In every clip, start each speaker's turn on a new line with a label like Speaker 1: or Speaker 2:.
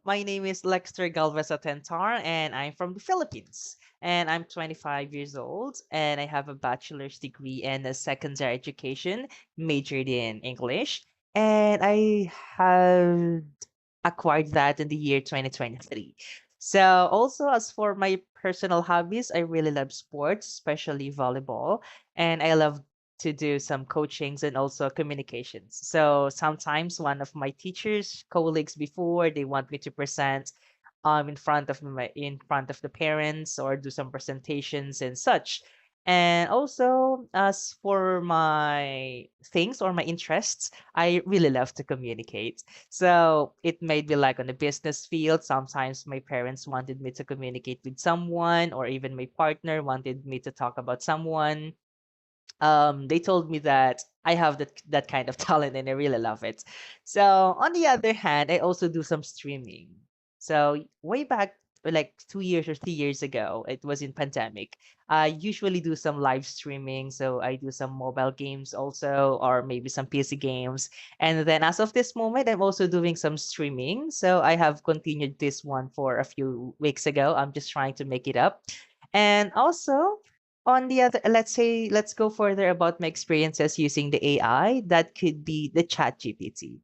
Speaker 1: my name is Lexter Galvez Atentar, and I'm from the Philippines. And I'm 25 years old, and I have a bachelor's degree and a secondary education, majored in English. And I have acquired that in the year 2023. So, also, as for my personal hobbies, I really love sports, especially volleyball, and I love to do some coachings and also communications. So sometimes one of my teachers, colleagues before, they want me to present in front of the parents or do some presentations and such. And also, as for my things or my interests, I really love to communicate. So it may be like on the business field. Sometimes my parents wanted me to communicate with someone, or even my partner wanted me to talk about someone. They told me that I have that kind of talent and I really love it. So on the other hand, I also do some streaming. So way back like 2 years or 3 years ago, it was in pandemic. I usually do some live streaming. So I do some mobile games also, or maybe some PC games. And then as of this moment, I'm also doing some streaming. So I have continued this one for a few weeks ago. I'm just trying to make it up. And also, on the other, let's go further about my experiences using the AI. That could be the chat GPT.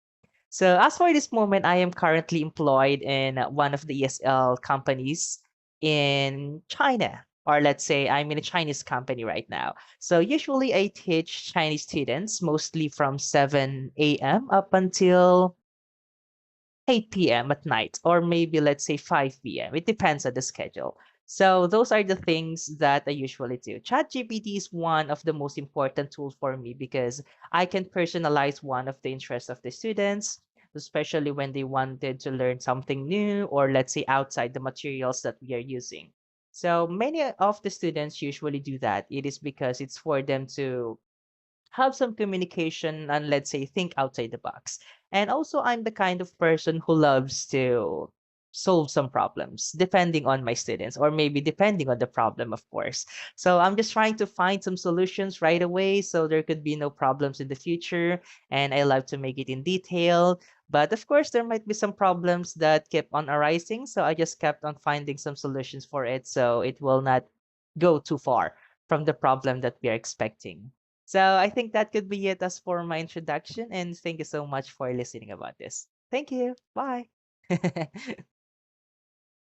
Speaker 1: So as for this moment, I am currently employed in one of the ESL companies in China. Or let's say I'm in a Chinese company right now. So usually I teach Chinese students mostly from 7 a.m. up until 8 p.m. at night, or maybe let's say 5 p.m. It depends on the schedule. So those are the things that I usually do. ChatGPT is one of the most important tools for me because I can personalize one of the interests of the students, especially when they wanted to learn something new or let's say outside the materials that we are using. So many of the students usually do that. It is because it's for them to have some communication and let's say think outside the box. And also I'm the kind of person who loves to solve some problems depending on my students or maybe depending on the problem of course. So I'm just trying to find some solutions right away so there could be no problems in the future, and I love to make it in detail. But of course there might be some problems that kept on arising, so I just kept on finding some solutions for it so it will not go too far from the problem that we are expecting. So I think that could be it as for my introduction, and thank you so much for listening about this. Thank you. Bye.